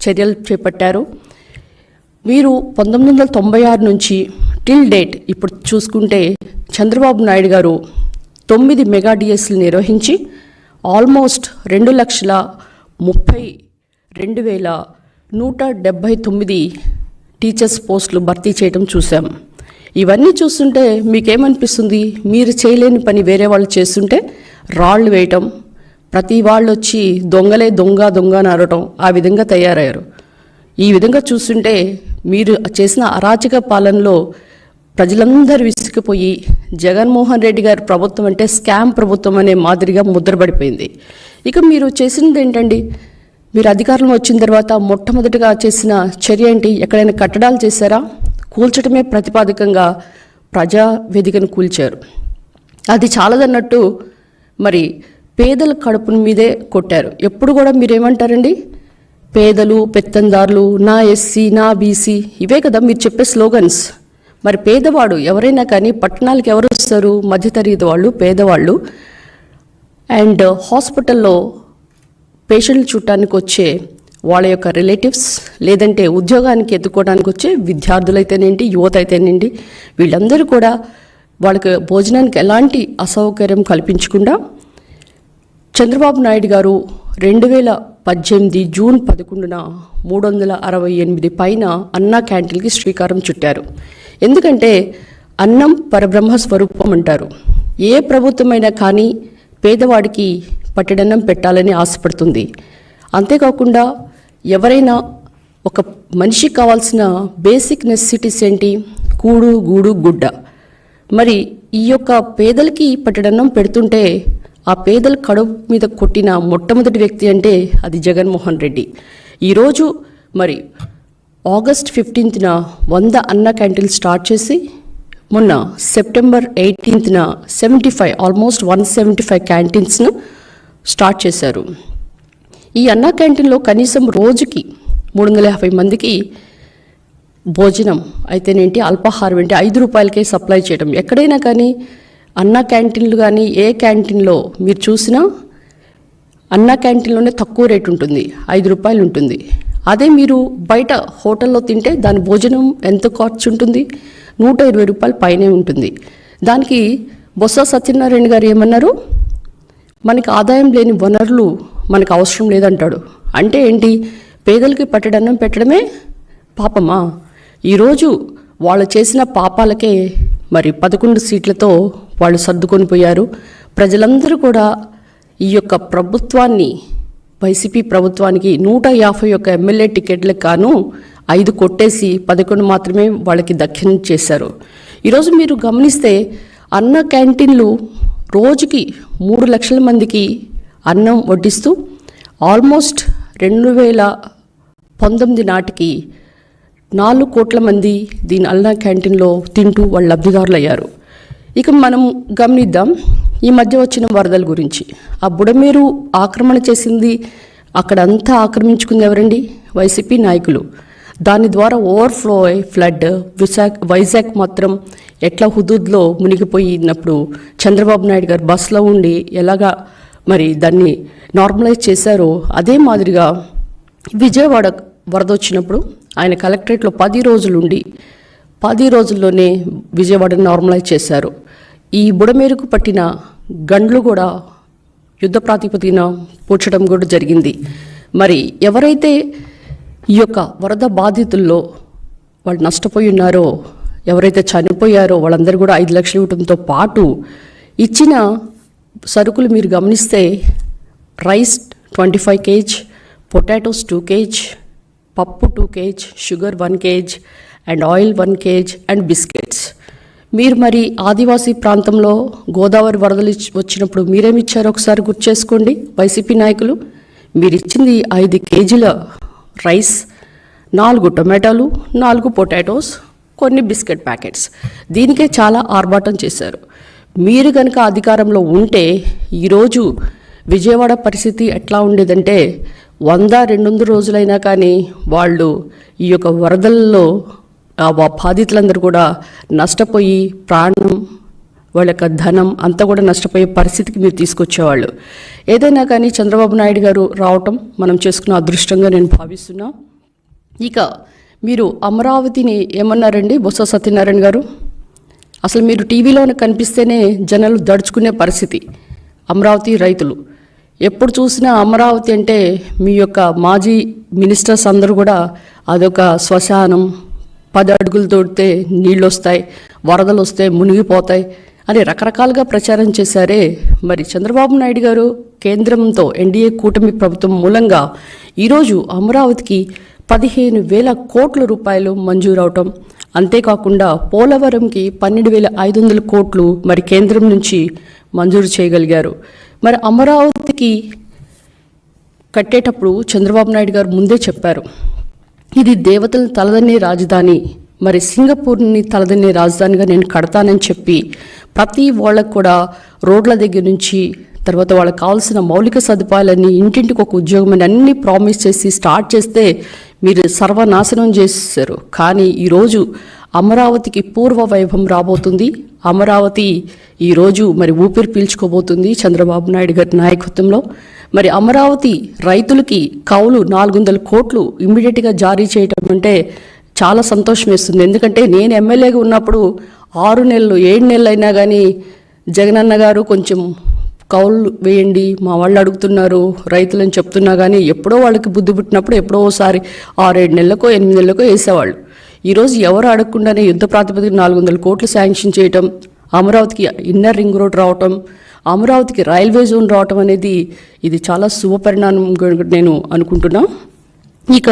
చర్యలు చేపట్టారు. మీరు 1996 నుంచి టిల్ డేట్ ఇప్పుడు చూసుకుంటే చంద్రబాబు నాయుడు గారు 9 మెగా డిఎస్లు నిర్వహించి ఆల్మోస్ట్ 2,32,179 టీచర్స్ పోస్టులు భర్తీ చేయడం చూసాం. ఇవన్నీ చూస్తుంటే మీకేమనిపిస్తుంది? మీరు చేయలేని పని వేరే వాళ్ళు చేస్తుంటే రాళ్ళు వేయటం, ప్రతి వాళ్ళు వచ్చి దొంగలే దొంగ దొంగ అని అనడం, ఆ విధంగా తయారయ్యారు. ఈ విధంగా చూస్తుంటే మీరు చేసిన అరాచక పాలనలో ప్రజలందరూ విసిగిపోయి జగన్మోహన్ రెడ్డి గారి ప్రభుత్వం అంటే స్కామ్ ప్రభుత్వం అనే మాదిరిగా ముద్రపడిపోయింది. ఇక మీరు చేసినది ఏంటండి? మీరు అధికారంలో వచ్చిన తర్వాత మొట్టమొదటిగా చేసిన చర్య ఏంటి? ఎక్కడైనా కట్టడాలు చేశారా? కూల్చడమే ప్రతిపాదికంగా ప్రజా వేదికను కూల్చారు. అది చాలదన్నట్టు మరి పేదల కడుపుల మీదే కొట్టారు. ఎప్పుడు కూడా మీరేమంటారండి? పేదలు, పెత్తందారులు, నా ఎస్సీ, నా బీసీ, ఇవే కదా మీరు చెప్పే స్లోగన్స్. మరి పేదవాడు ఎవరైనా కానీ పట్టణాలకు ఎవరు వస్తారు? మధ్యతరగతి వాళ్ళు, పేదవాళ్ళు. అండ్ హాస్పిటల్లో పేషెంట్లు చూడటానికి వచ్చే వాళ్ళ యొక్క రిలేటివ్స్, లేదంటే ఉద్యోగానికి ఎత్తుకోవడానికి వచ్చే విద్యార్థులైతేనేంటి, యువత అయితేనేంటి, వీళ్ళందరూ కూడా వాళ్ళకి భోజనానికి ఎలాంటి అసౌకర్యం కల్పించకుండా చంద్రబాబు నాయుడు గారు 2018 జూన్ 11న 368 పైన అన్నా క్యాంటీన్కి శ్రీకారం చుట్టారు. ఎందుకంటే అన్నం పరబ్రహ్మ స్వరూపం అంటారు. ఏ ప్రభుత్వమైనా కానీ పేదవాడికి పట్టెడన్నం పెట్టాలని ఆశపడుతుంది. అంతేకాకుండా ఎవరైనా ఒక మనిషికి కావాల్సిన బేసిక్ నెసెసిటీస్ ఏంటి? కూడు, గూడు, గుడ్డ. మరి ఈ యొక్క పేదలకి పట్టెడన్నం పెడుతుంటే ఆ పేదల కడుపు మీద కొట్టిన మొట్టమొదటి వ్యక్తి అంటే అది జగన్మోహన్ రెడ్డి. ఈరోజు మరి ఆగస్ట్ 15న 100 అన్న క్యాంటీన్లు స్టార్ట్ చేసి మొన్న సెప్టెంబర్ 18న 75 ఆల్మోస్ట్ 175 క్యాంటీన్స్ను స్టార్ట్ చేశారు. ఈ అన్న క్యాంటీన్లో కనీసం రోజుకి 350 మందికి భోజనం అయితేనేంటి, అల్పాహారం ఏంటి 5 రూపాయలకే సప్లై చేయడం. ఎక్కడైనా కానీ అన్న క్యాంటీన్లు కానీ ఏ క్యాంటీన్లో మీరు చూసినా అన్న క్యాంటీన్లోనే తక్కువ రేటు ఉంటుంది, 5 రూపాయలు ఉంటుంది. అదే మీరు బయట హోటల్లో తింటే దాని భోజనం ఎంత ఖర్చు ఉంటుంది? 120 రూపాయల పైనే ఉంటుంది. దానికి బొత్స సత్యనారాయణ గారు ఏమన్నారు? మనకి ఆదాయం లేని వనరులు మనకు అవసరం లేదంటాడు. అంటే ఏంటి? పేదలకి పట్టెడన్నం పెట్టడమే పాపమా? ఈరోజు వాళ్ళు చేసిన పాపాలకే మరి 11 సీట్లతో వాళ్ళు సర్దుకొని పోయారు. ప్రజలందరూ కూడా ఈ యొక్క ప్రభుత్వాన్ని, వైసీపీ ప్రభుత్వానికి 151 ఎమ్మెల్యే టికెట్లకు గాను 5 కొట్టేసి 11 మాత్రమే వాళ్ళకి దక్కిన చేశారు. ఈరోజు మీరు గమనిస్తే అన్న క్యాంటీన్లు రోజుకి 3 లక్షల మందికి అన్నం వడ్డిస్తూ ఆల్మోస్ట్ 2019 నాటికి 4 కోట్ల మంది దీని అన్న క్యాంటీన్లో తింటూ వాళ్ళు లబ్ధిదారులు అయ్యారు. ఇక మనం గమనిద్దాం ఈ మధ్య వచ్చిన వరదల గురించి. ఆ బుడమేరు ఆక్రమణ చేసింది, అక్కడంతా ఆక్రమించుకుంది ఎవరండి? వైసీపీ నాయకులు. దాని ద్వారా ఓవర్ఫ్లో అయ్యి ఫ్లడ్ వైజాగ్ మాత్రం ఎట్లా హుదూద్లో మునిగిపోయినప్పుడు చంద్రబాబు నాయుడు గారు బస్సులో ఉండి ఎలాగా మరి దాన్ని నార్మలైజ్ చేశారో అదే మాదిరిగా విజయవాడ వరద వచ్చినప్పుడు ఆయన కలెక్టరేట్లో 10 రోజులుండి 10 రోజుల్లోనే విజయవాడని నార్మలైజ్ చేశారు. ఈ బుడమేరుకు పట్టిన గండ్లు కూడా యుద్ధ ప్రాతిపదికన పూడ్చడం కూడా జరిగింది. మరి ఎవరైతే ఈ యొక్క వరద బాధితుల్లో వాళ్ళు నష్టపోయి ఉన్నారో, ఎవరైతే చనిపోయారో వాళ్ళందరూ కూడా 5 లక్షలు ఇవ్వడంతో పాటు ఇచ్చిన సరుకులు మీరు గమనిస్తే రైస్ 25 kg, పొటాటోస్ 2 kg, పప్పు 2 kg, sugar 1 kg and oil 1 kg and biscuits. మీరు మరి ఆదివాసీ ప్రాంతంలో గోదావరి వరదలు వచ్చినప్పుడు మీరేమిచ్చారో ఒకసారి గుర్తు చేసుకోండి. వైసీపీ నాయకులు మీరు ఇచ్చింది 5 కేజీల రైస్, 4 టొమాటోలు, 4 పొటాటోస్, కొన్ని బిస్కెట్ ప్యాకెట్స్. దీనికే చాలా ఆర్భాటం చేశారు. మీరు కనుక అధికారంలో ఉంటే ఈరోజు విజయవాడ పరిస్థితి ఎట్లా ఉండేదంటే 100-200 రోజులైనా కానీ వాళ్ళు ఈ యొక్క వరదల్లో బాధితులందరూ కూడా నష్టపోయి ప్రాణం, వాళ్ళ యొక్క ధనం అంతా కూడా నష్టపోయే పరిస్థితికి మీరు తీసుకొచ్చేవాళ్ళు. ఏదైనా కానీ చంద్రబాబు నాయుడు గారు రావటం మనం చేసుకున్న అదృష్టంగా నేను భావిస్తున్నా. ఇక మీరు అమరావతిని ఏమన్నారండి బొత్స సత్యనారాయణ గారు? అసలు మీరు టీవీలోనే కనిపిస్తేనే జనాలు దడుచుకునే పరిస్థితి. అమరావతి రైతులు ఎప్పుడు చూసినా అమరావతి అంటే మీ యొక్క మాజీ మినిస్టర్స్ అందరూ కూడా అదొక శ్మశానం, 10 అడుగులు తోడితే నీళ్ళు వస్తాయి, వరదలు వస్తే మునిగిపోతాయి అని రకరకాలుగా ప్రచారం చేశారే. మరి చంద్రబాబు నాయుడు గారు కేంద్రంతో ఎన్డీఏ కూటమి ప్రభుత్వం మూలంగా ఈరోజు అమరావతికి 15,000 కోట్ల రూపాయలు మంజూరవటం, అంతేకాకుండా పోలవరంకి 12,500 కోట్లు మరి కేంద్రం నుంచి మంజూరు చేయగలిగారు. మరి అమరావతికి కట్టేటప్పుడు చంద్రబాబు నాయుడు గారు ముందే చెప్పారు, ఇది దేవతలను తలదన్నే రాజధాని, మరి సింగపూర్ని తలదన్నే రాజధానిగా నేను కడతానని చెప్పి ప్రతి వాళ్ళకు కూడా రోడ్ల దగ్గర నుంచి తర్వాత వాళ్ళకి కావాల్సిన మౌలిక సదుపాయాలన్నీ, ఇంటింటికి ఒక ఉద్యోగం అని అన్నీ ప్రామిస్ చేసి స్టార్ట్ చేస్తే మీరు సర్వనాశనం చేశారు. కానీ ఈరోజు అమరావతికి పూర్వ వైభవం రాబోతుంది. అమరావతి ఈరోజు మరి ఊపిరి పీల్చుకోబోతుంది చంద్రబాబు నాయుడు గారి నాయకత్వంలో. మరి అమరావతి రైతులకి కౌలు 400 కోట్లు ఇమ్మీడియట్గా జారీ చేయటం అంటే చాలా సంతోషం వేస్తుంది. ఎందుకంటే నేను ఎమ్మెల్యేగా ఉన్నప్పుడు 6 నెలలు 7 నెలలు అయినా కానీ జగనన్న గారు కొంచెం కౌలు వేయండి మా వాళ్ళు అడుగుతున్నారు రైతులని చెప్తున్నా కానీ ఎప్పుడో వాళ్ళకి బుద్ధి పుట్టినప్పుడు ఎప్పుడో ఒకసారి 6-7 నెలలకో 8 నెలలకో వేసేవాళ్ళు. ఈరోజు ఎవరు అడగకుండానే యుద్ధ ప్రాతిపదికన 400 కోట్లు శాంక్షన్ చేయటం, అమరావతికి ఇన్నర్ రింగ్ రోడ్ రావటం, అమరావతికి రైల్వే జోన్ రావటం అనేది ఇది చాలా శుభ పరిణామం నేను అనుకుంటున్నా. ఇక